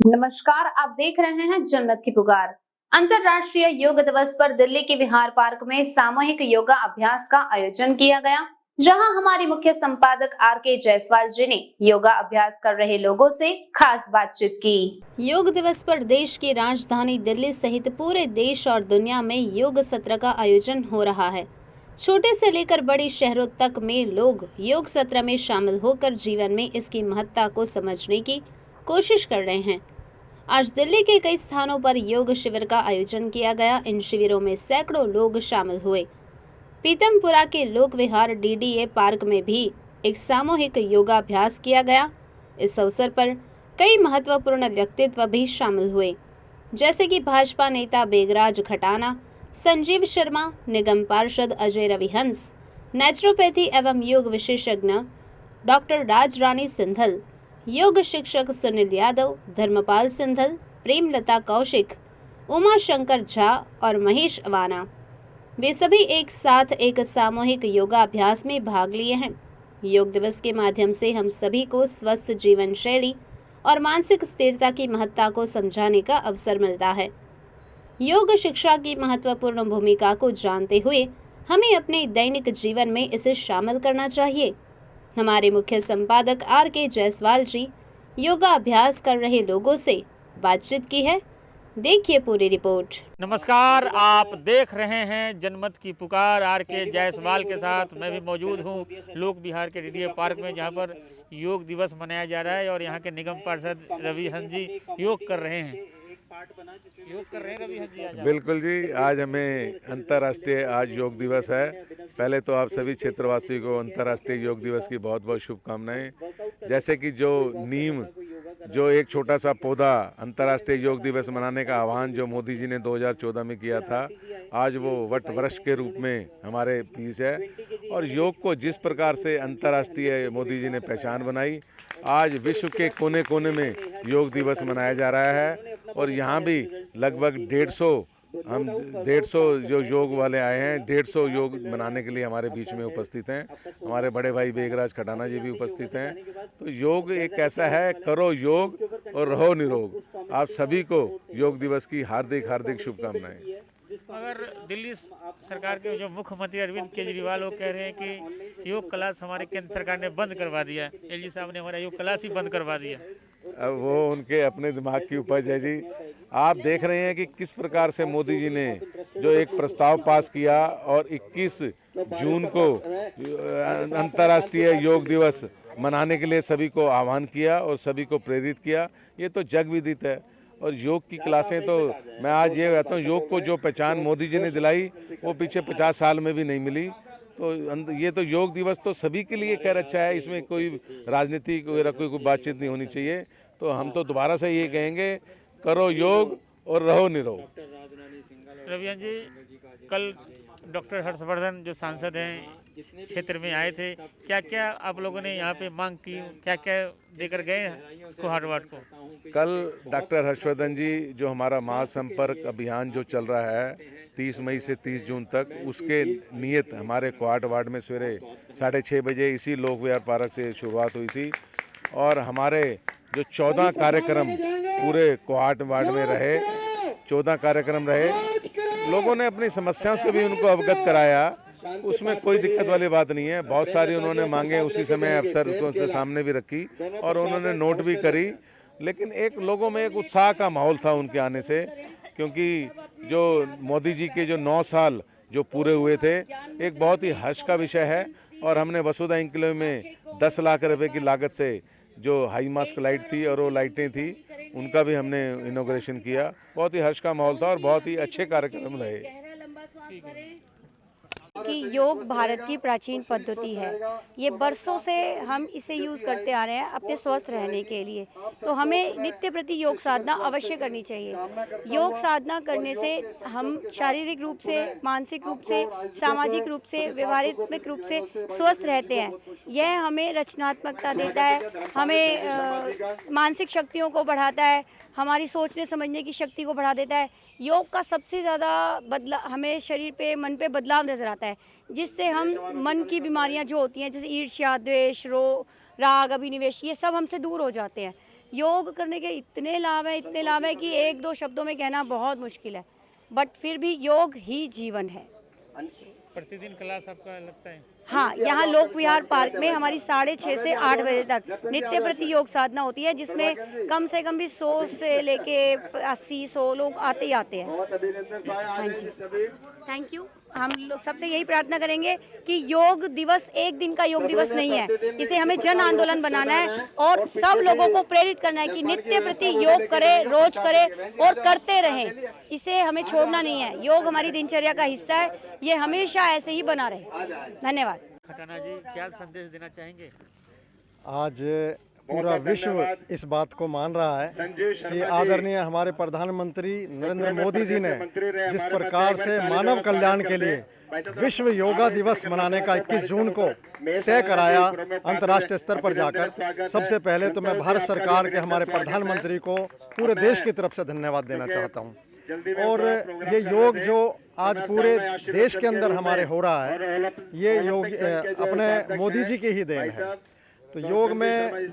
नमस्कार, आप देख रहे हैं जन्नत की पुकार। अंतर्राष्ट्रीय योग दिवस पर दिल्ली के विहार पार्क में सामूहिक योगा अभ्यास का आयोजन किया गया, जहां हमारे मुख्य संपादक आर.के. जायसवाल जी ने योगा अभ्यास कर रहे लोगों से खास बातचीत की। योग दिवस पर देश की राजधानी दिल्ली सहित पूरे देश और दुनिया में योग सत्र का आयोजन हो रहा है। छोटे से लेकर बड़े शहरों तक में लोग योग सत्र में शामिल होकर जीवन में इसकी महत्ता को समझने की कोशिश कर रहे हैं। आज दिल्ली के कई स्थानों पर योग शिविर का आयोजन किया गया। इन शिविरों में सैकड़ों लोग शामिल हुए। पीतमपुरा के लोक विहार डीडीए पार्क में भी एक सामूहिक योगाभ्यास किया गया। इस अवसर पर कई महत्वपूर्ण व्यक्तित्व भी शामिल हुए, जैसे कि भाजपा नेता बेगराज खटाना, संजीव शर्मा, निगम पार्षद अजय रविहंस, नेचुरोपैथी एवं योग विशेषज्ञ डॉक्टर राजरानी सिंधल, योग शिक्षक सुनील यादव, धर्मपाल सिंधल, प्रेमलता कौशिक, उमा शंकर झा और महेश अवाना। वे सभी एक साथ एक सामूहिक योगाभ्यास में भाग लिए हैं। योग दिवस के माध्यम से हम सभी को स्वस्थ जीवन शैली और मानसिक स्थिरता की महत्ता को समझाने का अवसर मिलता है। योग शिक्षा की महत्वपूर्ण भूमिका को जानते हुए हमें अपने दैनिक जीवन में इसे शामिल करना चाहिए। हमारे मुख्य संपादक आर.के. जायसवाल जी योगा अभ्यास कर रहे लोगों से बातचीत की है। देखिए पूरी रिपोर्ट। नमस्कार, आप देख रहे हैं जनमत की पुकार। आर.के. जायसवाल के साथ मैं भी मौजूद हूं लोक विहार के डीडीए पार्क में, जहां पर योग दिवस मनाया जा रहा है और यहां के निगम पार्षद रविहंस जी योग कर रहे हैं। रवि हंस जी आज बिल्कुल जी, आज हमें अंतर्राष्ट्रीय आज योग दिवस है। पहले तो आप सभी क्षेत्रवासी को अंतर्राष्ट्रीय योग दिवस की बहुत बहुत शुभकामनाएं। जैसे कि जो एक छोटा सा पौधा अंतर्राष्ट्रीय योग दिवस मनाने का आह्वान जो मोदी जी ने 2014 में किया था, आज वो वट वृक्ष के रूप में हमारे बीच है। और योग को जिस प्रकार से अंतर्राष्ट्रीय मोदी जी ने पहचान बनाई, आज विश्व के कोने कोने में योग दिवस मनाया जा रहा है। और यहाँ भी लगभग 150 जो योग वाले आए हैं, 150 योग मनाने के लिए हमारे बीच में उपस्थित हैं। हमारे बड़े भाई बेगराज खटाना जी भी उपस्थित हैं। तो योग एक ऐसा है, करो योग और रहो निरोग। आप सभी को योग दिवस की हार्दिक हार्दिक शुभकामनाएं। अगर दिल्ली सरकार के जो मुख्यमंत्री अरविंद केजरीवाल वो कह रहे हैं कि योग क्लास हमारे केंद्र सरकार ने बंद करवा दिया, एलजी साहब ने हमारा योग क्लास ही बंद करवा दिया। अब वो उनके अपने दिमाग की उपज है जी। आप देख रहे हैं कि किस प्रकार से मोदी जी ने जो एक प्रस्ताव पास किया और 21 जून को अंतर्राष्ट्रीय योग दिवस मनाने के लिए सभी को आह्वान किया और सभी को प्रेरित किया। ये तो जग विदित है। और योग की क्लासें तो मैं आज ये कहता हूँ, योग को जो पहचान मोदी जी ने दिलाई वो पीछे 50 साल में भी नहीं मिली। तो ये तो योग दिवस तो सभी के लिए खैर अच्छा है, इसमें कोई राजनीति कोई बातचीत नहीं होनी चाहिए। तो हम तो दोबारा से ये कहेंगे, करो योग और रहो निरोग। रविहंस जी, कल डॉक्टर हर्षवर्धन जो सांसद हैं क्षेत्र में आए थे, क्या क्या आप लोगों ने यहाँ पे मांग की, क्या क्या देकर गए कोहाट वार्ड को? कल डॉक्टर हर्षवर्धन जी जो हमारा महासंपर्क अभियान जो चल रहा है 30 मई से 30 जून तक, उसके नियत हमारे कोहाट वार्ड में सवेरे 6:30 बजे इसी लोक विहार पार्क से शुरुआत हुई थी। और हमारे जो 14 कार्यक्रम पूरे कोहाट वार्ड में रहे, 14 कार्यक्रम रहे। लोगों ने अपनी समस्याओं से भी उनको अवगत कराया, उसमें कोई दिक्कत वाली बात नहीं है। बहुत सारी उन्होंने मांगे उसी समय अफसर को सामने भी रखी और उन्होंने नोट भी करी। लेकिन एक लोगों में एक उत्साह का माहौल था उनके आने से, क्योंकि जो मोदी जी के जो 9 साल जो पूरे हुए थे, एक बहुत ही हर्ष का विषय है। और हमने वसुधा इंक्लेव में 10 लाख रुपए की लागत से जो हाई मास्क लाइट थी और वो लाइटें थी, उनका भी हमने इनॉग्रेशन किया। बहुत ही हर्ष का माहौल था और बहुत ही अच्छे कार्यक्रम रहे। कि योग भारत की प्राचीन पद्धति है। ये बरसों से हम इसे यूज़ करते आ रहे हैं अपने स्वस्थ रहने के लिए। तो हमें नित्य प्रति योग साधना अवश्य करनी चाहिए। योग साधना करने से हम शारीरिक रूप से, मानसिक रूप से, सामाजिक रूप से, व्यवहारिक रूप से स्वस्थ रहते हैं। यह हमें रचनात्मकता देता है, हमें मानसिक शक्तियों को बढ़ाता है, हमारी सोचने समझने की शक्ति को बढ़ा देता है। योग का सबसे ज़्यादा हमें शरीर पे, मन पे बदलाव नज़र आता है, जिससे हम मन की बीमारियां जो होती हैं, जैसे ईर्ष्या, द्वेष, राग, अभिनिवेश, ये सब हमसे दूर हो जाते हैं। योग करने के इतने लाभ हैं कि एक दो शब्दों में कहना बहुत मुश्किल है, बट फिर भी योग ही जीवन है। प्रतिदिन क्लास आपका लगता है? हाँ, यहाँ लोक विहार पार्क में हमारी 6:30 से 8 बजे तक नित्य प्रति योग साधना होती है, जिसमें कम से कम भी 100 से लेके 80-100 लोग आते ही आते हैं। हाँ जी, थैंक यू। हम लोग सबसे यही प्रार्थना करेंगे कि योग दिवस एक दिन का योग दिवस नहीं है, इसे हमें जन आंदोलन बनाना है और सब लोगों को प्रेरित करना है कि नित्य प्रति योग करें, रोज करें और करते रहें। इसे हमें छोड़ना नहीं है। योग हमारी दिनचर्या का हिस्सा है, ये हमेशा ऐसे ही बना रहे। धन्यवाद। खटाना जी, क्या संदेश देना चाहेंगे? आज पूरा विश्व इस बात को मान रहा है कि आदरणीय हमारे प्रधानमंत्री नरेंद्र मोदी जी ने जिस प्रकार से मानव कल्याण के लिए विश्व योगा दिवस मनाने का 21 जून को तय कराया अंतर्राष्ट्रीय स्तर पर जाकर, सबसे पहले तो मैं भारत सरकार के हमारे प्रधानमंत्री को पूरे देश की तरफ से धन्यवाद देना चाहता हूँ। और ये योग जो आज पूरे देश के अंदर हमारे हो रहा है, ये योग अपने मोदी जी की ही देन है। तो योग में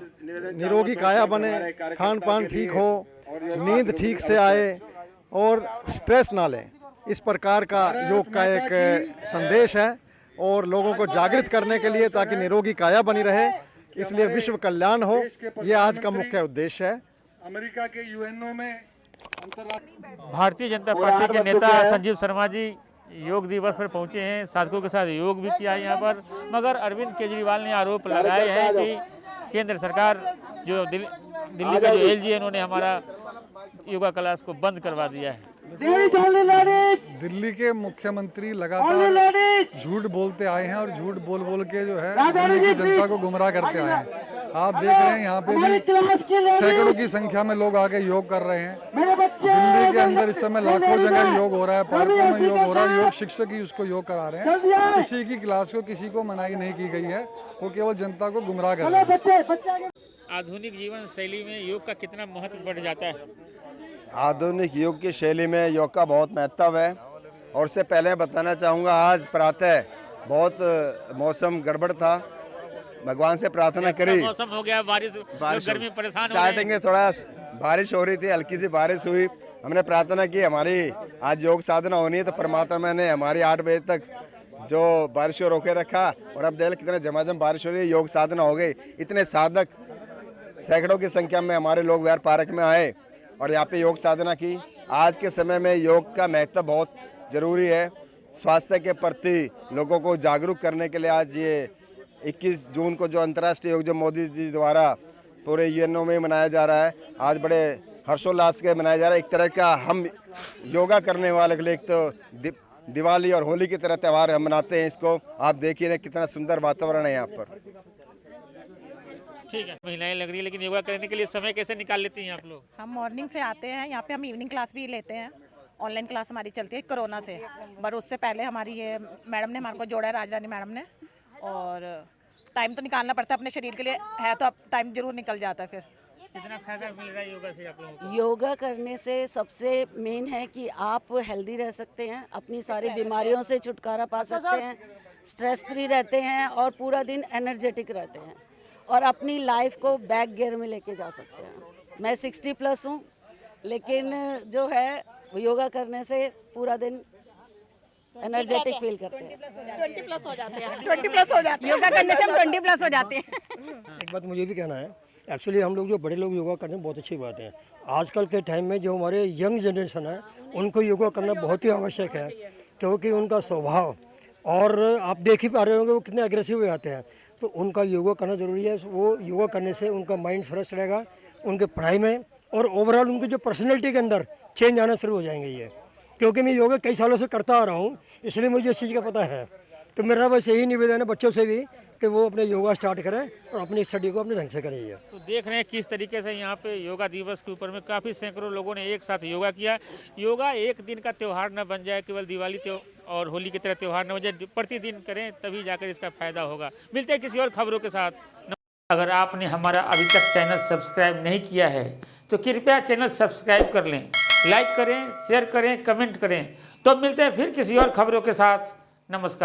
निरोगी काया बने, खान पान ठीक हो, नींद ठीक से आए और स्ट्रेस ना लें, इस प्रकार का योग का एक संदेश है और लोगों को जागृत करने के लिए, ताकि निरोगी काया बनी रहे, इसलिए विश्व कल्याण हो, ये आज का मुख्य उद्देश्य है। अमेरिका के यूएनओ में भारतीय जनता पार्टी के नेता संजीव शर्मा जी योग दिवस पर पहुंचे हैं, साधकों के साथ योग भी किया है यहाँ पर। मगर अरविंद केजरीवाल ने आरोप लगाए हैं कि केंद्र सरकार जो दिल्ली का जो एलजी है, इन्होंने हमारा योगा क्लास को बंद करवा दिया है। दिल्ली के मुख्यमंत्री लगातार झूठ बोलते आए हैं और झूठ बोल बोल के जो है दिल्ली की जनता को गुमराह करते आए हैं। आप देख रहे हैं यहाँ पे भी सैकड़ों की संख्या में लोग आके योग कर रहे हैं। दिल्ली के अंदर इस समय लाखों जगह योग हो रहा है, पार्कों में योग हो रहा है, योग शिक्षक ही उसको योग करा रहे हैं। किसी की क्लास को किसी को मनाही नहीं की गई है, वो केवल जनता को गुमराह कर रहे हैं। आधुनिक जीवन शैली में योग का कितना महत्व बढ़ जाता है? आधुनिक युग की शैली में योग का बहुत महत्व है। और उससे पहले बताना चाहूँगा, आज प्रातः बहुत मौसम गड़बड़ था, भगवान से प्रार्थना करी, मौसम हो गया बारिश, गर्मी परेशान हो गए। स्टार्टिंग में थोड़ा बारिश हो रही थी, हल्की सी बारिश हुई, हमने प्रार्थना की हमारी आज योग साधना होनी है, तो परमात्मा ने हमारी 8 बजे तक जो बारिश को रोके रखा और अब देख कितने झमाझम बारिश हो रही है, योग साधना हो गई। इतने साधक सैकड़ों की संख्या में हमारे लोग विहार पार्क में आए और यहाँ पे योग साधना की। आज के समय में योग का महत्व बहुत ज़रूरी है। स्वास्थ्य के प्रति लोगों को जागरूक करने के लिए आज ये 21 जून को जो अंतर्राष्ट्रीय योग जो मोदी जी द्वारा पूरे यूएनओ में मनाया जा रहा है, आज बड़े हर्षोल्लास के मनाया जा रहा है। एक तरह का हम योगा करने वाले के लिए एक तो दिवाली और होली की तरह त्यौहार हम मनाते हैं इसको। आप देखिए ना कितना सुंदर वातावरण है यहाँ पर। ठीक है, महिलाएं लग रही है, लेकिन योगा करने के लिए समय कैसे निकाल लेती हैं आप लोग? हम मॉर्निंग से आते हैं यहाँ पे, हम इवनिंग क्लास भी लेते हैं। ऑनलाइन क्लास हमारी चलती है कोरोना से, पर उससे पहले हमारी ये मैडम ने हमारे को जोड़ा है, राजरानी मैडम ने। और टाइम तो निकालना पड़ता है अपने शरीर के लिए, है तो अब टाइम जरूर निकल जाता है। फिर कितना फायदा मिल रहा है योगा से आप लोगों को? योगा करने से सबसे मेन है कि आप हेल्दी रह सकते हैं, अपनी सारी बीमारियों से छुटकारा पा सकते हैं, स्ट्रेस फ्री रहते हैं और पूरा दिन एनर्जेटिक रहते हैं और अपनी लाइफ को बैक गियर में लेके जा सकते हैं। मैं 60+ हूँ, लेकिन जो है वो योगा करने से पूरा दिन एनर्जेटिक फील करते हैं। 20+ हो जाते हैं, 20+ हो जाते हैं। योगा करने से हम 20+ हो जाते हैं। एक बात मुझे भी कहना है, एक्चुअली हम लोग जो बड़े लोग योगा करने में बहुत अच्छी बात है। आजकल के टाइम में जो हमारे यंग जनरेशन है, उनको योगा करना बहुत ही आवश्यक है, क्योंकि उनका स्वभाव और आप देख ही पा रहे होंगे वो कितने एग्रेसिव हो जाते हैं। तो उनका योगा करना ज़रूरी है। वो योगा करने से उनका माइंड फ्रेश रहेगा, उनके पढ़ाई में और ओवरऑल उनकी जो पर्सनैलिटी के अंदर चेंज आना शुरू हो जाएंगे। ये क्योंकि मैं योगा कई सालों से करता आ रहा हूँ, इसलिए मुझे इस चीज़ का पता है तो मेरा बस यही निवेदन है बच्चों से भी कि वो अपने योगा स्टार्ट करें और अपनी स्टडी को अपने ढंग से करें। ये तो देख रहे हैं किस तरीके से यहाँ पे योगा दिवस के ऊपर में काफ़ी सैकड़ों लोगों ने एक साथ योगा किया। योगा एक दिन का त्यौहार न बन जाए, केवल दिवाली और होली की तरह त्यौहार न हो जाए, प्रतिदिन करें तभी जाकर इसका फायदा होगा। मिलते हैं किसी और खबरों के साथ। अगर आपने हमारा अभी तक चैनल सब्सक्राइब नहीं किया है तो कृपया चैनल सब्सक्राइब कर लें, लाइक करें, शेयर करें, कमेंट करें। तो मिलते हैं फिर किसी और खबरों के साथ। नमस्कार।